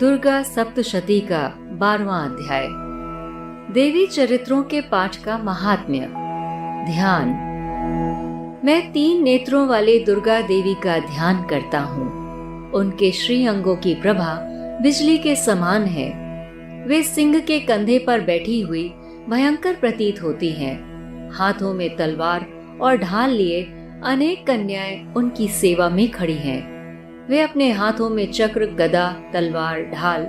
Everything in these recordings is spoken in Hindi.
दुर्गा सप्तशती का 12वां अध्याय। देवी चरित्रों के पाठ का महात्म्य। ध्यान। मैं 3 नेत्रों वाले दुर्गा देवी का ध्यान करता हूँ। उनके श्री अंगों की प्रभा बिजली के समान है। वे सिंह के कंधे पर बैठी हुई भयंकर प्रतीत होती हैं। हाथों में तलवार और ढाल लिए अनेक कन्याएं उनकी सेवा में खड़ी हैं। वे अपने हाथों में चक्र, गदा, तलवार, ढाल,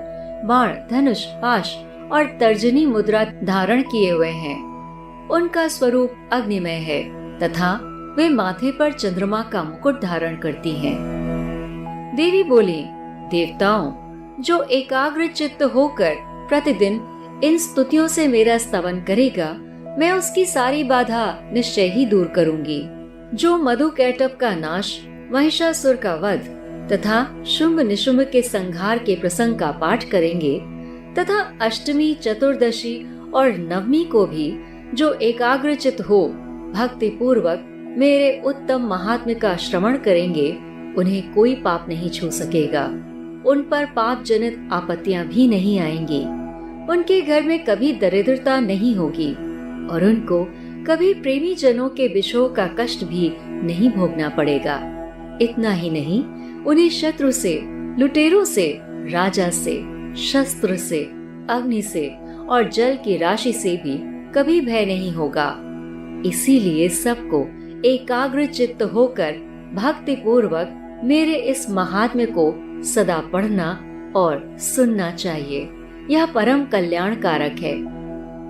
बाण, धनुष, पाश और तर्जनी मुद्रा धारण किए हुए हैं। उनका स्वरूप अग्निमय है तथा वे माथे पर चंद्रमा का मुकुट धारण करती हैं। देवी बोली, देवताओं, जो एकाग्र चित्त होकर प्रतिदिन इन स्तुतियों से मेरा स्तवन करेगा, मैं उसकी सारी बाधा निश्चय ही दूर करूंगी। जो मधुकैटभ का नाश, महिषासुर का वध तथा शुंभ निशुंभ के संहार के प्रसंग का पाठ करेंगे तथा अष्टमी, चतुर्दशी और नवमी को भी जो एकाग्रचित हो भक्ति पूर्वक मेरे उत्तम महात्म्य का श्रवण करेंगे, उन्हें कोई पाप नहीं छू सकेगा। उन पर पाप जनित आपत्तियां भी नहीं आएंगी। उनके घर में कभी दरिद्रता नहीं होगी और उनको कभी प्रेमी जनों के विषोह का कष्ट भी नहीं भोगना पड़ेगा। इतना ही नहीं, उन्हें शत्रु से, लुटेरों से, राजा से, शस्त्र से, अग्नि से और जल की राशि से भी कभी भय नहीं होगा। इसीलिए सबको एकाग्र चित्त होकर भक्ति पूर्वक मेरे इस महात्म्य को सदा पढ़ना और सुनना चाहिए। यह परम कल्याणकारक है।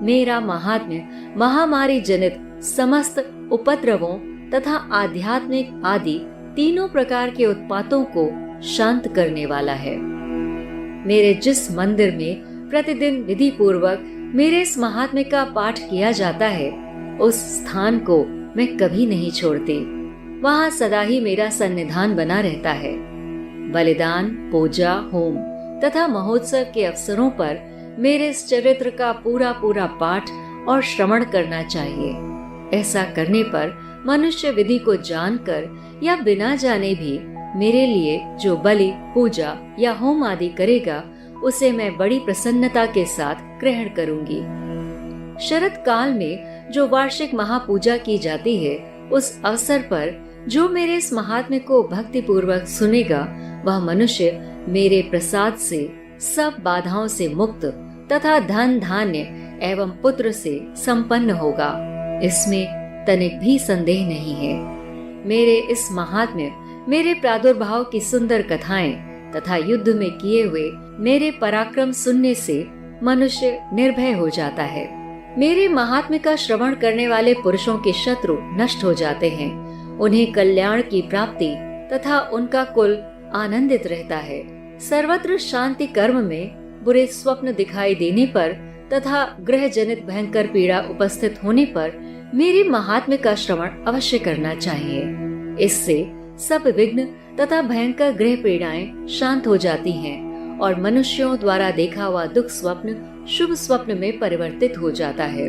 मेरा महात्म्य महामारी जनित समस्त उपद्रवों तथा आध्यात्मिक आदि तीनों प्रकार के उत्पातों को शांत करने वाला है। मेरे जिस मंदिर में प्रतिदिन विधि पूर्वक मेरे इस महात्म्य का पाठ किया जाता है, उस स्थान को मैं कभी नहीं छोड़ती। वहाँ सदा ही मेरा सन्निधान बना रहता है। बलिदान, पूजा, होम तथा महोत्सव के अवसरों पर मेरे इस चरित्र का पूरा पूरा पाठ और श्रवण करना चाहिए। ऐसा करने पर मनुष्य विधि को जानकर या बिना जाने भी मेरे लिए जो बलि, पूजा या होम आदि करेगा, उसे मैं बड़ी प्रसन्नता के साथ ग्रहण करूंगी। शरद काल में जो वार्षिक महापूजा की जाती है, उस अवसर पर जो मेरे इस महात्म्य को भक्ति पूर्वक सुनेगा, वह मनुष्य मेरे प्रसाद से सब बाधाओं से मुक्त तथा धन, धान्य एवं पुत्र से संपन्न होगा। इसमें तनिक भी संदेह नहीं है। मेरे इस महात्म्य, मेरे प्रादुर्भाव की सुंदर कथाएं तथा युद्ध में किए हुए मेरे पराक्रम सुनने से मनुष्य निर्भय हो जाता है। मेरे महात्म्य का श्रवण करने वाले पुरुषों के शत्रु नष्ट हो जाते हैं। उन्हें कल्याण की प्राप्ति तथा उनका कुल आनंदित रहता है। सर्वत्र शांति कर्म में बुरे स्वप्न दिखाई देने पर तथा ग्रह जनित भयंकर पीड़ा उपस्थित होने पर मेरे महात्म्य का श्रवण अवश्य करना चाहिए। इससे सब विघ्न तथा भयंकर ग्रह पीड़ाएं शांत हो जाती हैं और मनुष्यों द्वारा देखा हुआ दुख स्वप्न शुभ स्वप्न में परिवर्तित हो जाता है।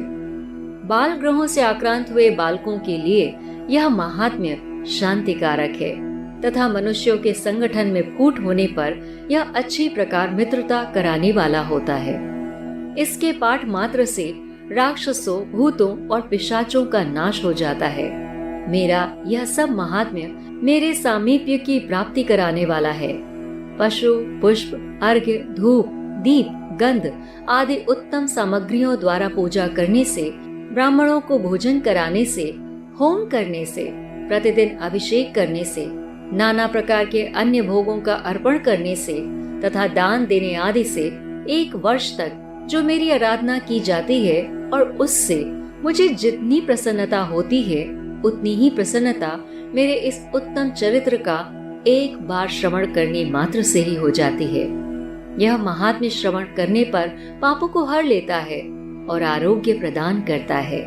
बाल ग्रहों से आक्रांत हुए बालकों के लिए यह महात्म्य शांतिकारक है तथा मनुष्यों के संगठन में फूट होने पर यह अच्छी प्रकार मित्रता कराने वाला होता है। इसके पाठ मात्र से राक्षसों, भूतों और पिशाचों का नाश हो जाता है। मेरा यह सब महात्म्य मेरे सामीप्य की प्राप्ति कराने वाला है। पशु, पुष्प, अर्घ्य, धूप, दीप, गंध आदि उत्तम सामग्रियों द्वारा पूजा करने से, ब्राह्मणों को भोजन कराने से, होम करने से, प्रतिदिन अभिषेक करने से, नाना प्रकार के अन्य भोगों का अर्पण करने से तथा दान देने आदि से 1 वर्ष तक जो मेरी आराधना की जाती है और उससे मुझे जितनी प्रसन्नता होती है, उतनी ही प्रसन्नता मेरे इस उत्तम चरित्र का एक बार श्रवण करने मात्र से ही हो जाती है। यह महात्म्य श्रवण करने पर पापों को हर लेता है और आरोग्य प्रदान करता है।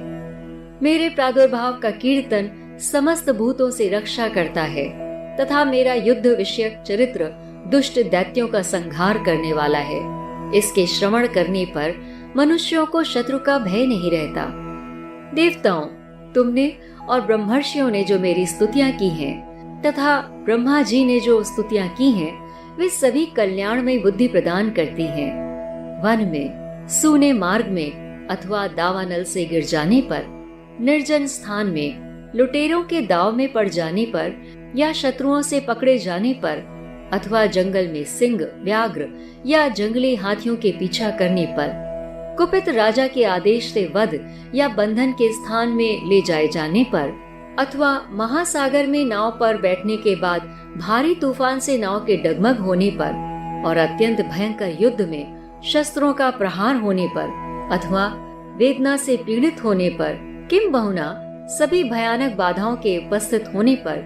मेरे प्रादुर्भाव का कीर्तन समस्त भूतों से रक्षा करता है तथा मेरा युद्ध विषयक चरित्र दुष्ट दैत्यों का संहार करने वाला है। इसके श्रवण करने पर मनुष्यों को शत्रु का भय नहीं रहता। देवताओं, तुमने और ब्रह्मर्षियों ने जो मेरी स्तुतियां की हैं तथा ब्रह्मा जी ने जो स्तुतियां की हैं, वे सभी कल्याणमय बुद्धि प्रदान करती हैं। वन में, सूने मार्ग में अथवा दावानल से गिर जाने पर, निर्जन स्थान में, लुटेरों के दाव में पड़ जाने पर या शत्रुओं से पकड़े जाने पर, अथवा जंगल में सिंह, व्याघ्र या जंगली हाथियों के पीछा करने पर, कुपित राजा के आदेश से वध या बंधन के स्थान में ले जाए जाने पर, अथवा महासागर में नाव पर बैठने के बाद भारी तूफान से नाव के डगमग होने पर और अत्यंत भयंकर युद्ध में शस्त्रों का प्रहार होने पर, अथवा वेदना से पीड़ित होने पर, किंबहुना सभी भयानक बाधाओं के उपस्थित होने पर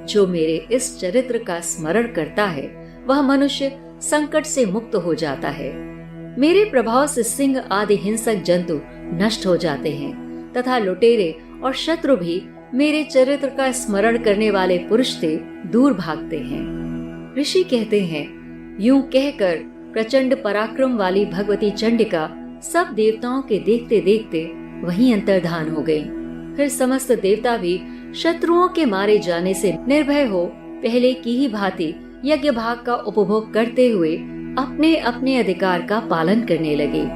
जो मेरे इस चरित्र का स्मरण करता है वह मनुष्य संकट से मुक्त हो जाता है। मेरे प्रभाव से सिंह आदि हिंसक जंतु नष्ट हो जाते हैं तथा लुटेरे और शत्रु भी मेरे चरित्र का स्मरण करने वाले पुरुष से दूर भागते हैं। ऋषि कहते हैं, यूं कहकर प्रचंड पराक्रम वाली भगवती चंडिका सब देवताओं के देखते देखते वहीं अंतर्धान हो गई। फिर समस्त देवता भी शत्रुओं के मारे जाने से निर्भय हो पहले की ही भांति यज्ञ भाग का उपभोग करते हुए अपने अपने अधिकार का पालन करने लगे।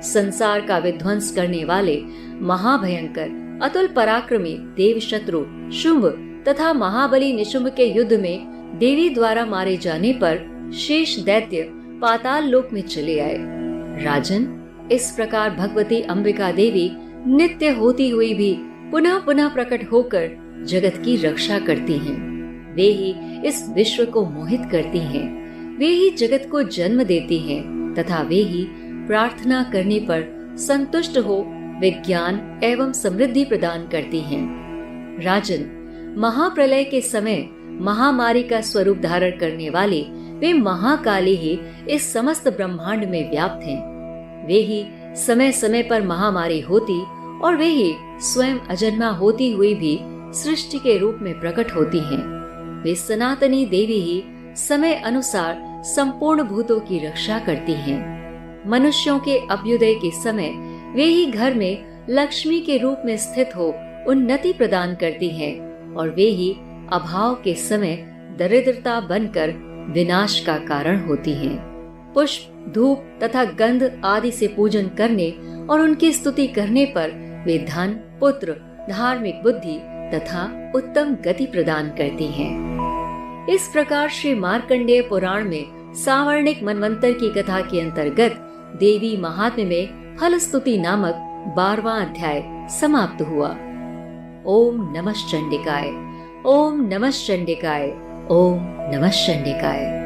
संसार का विध्वंस करने वाले महाभयंकर अतुल पराक्रमी देव शत्रु शुंभ तथा महाबली निशुंभ के युद्ध में देवी द्वारा मारे जाने पर शेष दैत्य पाताल लोक में चले आए। राजन, इस प्रकार भगवती अंबिका देवी नित्य होती हुई भी पुनः पुनः प्रकट होकर जगत की रक्षा करती हैं। वे ही इस विश्व को मोहित करती हैं। वे ही जगत को जन्म देती हैं तथा वे ही प्रार्थना करने पर संतुष्ट हो विज्ञान एवं समृद्धि प्रदान करती हैं। राजन, महाप्रलय के समय महामारी का स्वरूप धारण करने वाले वे महाकाली ही इस समस्त ब्रह्मांड में व्याप्त हैं। वे ही समय समय पर महामारी होती और वे ही स्वयं अजन्मा होती हुई भी सृष्टि के रूप में प्रकट होती हैं। वे सनातनी देवी ही समय अनुसार संपूर्ण भूतों की रक्षा करती हैं। मनुष्यों के अभ्युदय के समय वे ही घर में लक्ष्मी के रूप में स्थित हो उन्नति प्रदान करती हैं और वे ही अभाव के समय दरिद्रता बनकर विनाश का कारण होती हैं। पुष्प, धूप तथा गंध आदि से पूजन करने और उनकी स्तुति करने पर वे धन, पुत्र, धार्मिक बुद्धि तथा उत्तम गति प्रदान करती हैं। इस प्रकार श्री मार्कंडेय पुराण में सावर्णिक मनवंतर की कथा के अंतर्गत देवी महात्म्य में फल स्तुति नामक 12वां अध्याय समाप्त हुआ। ओम नमः चंडिकाय, ओम नमः चंडिकाय, ओम नमः चंडिकाय।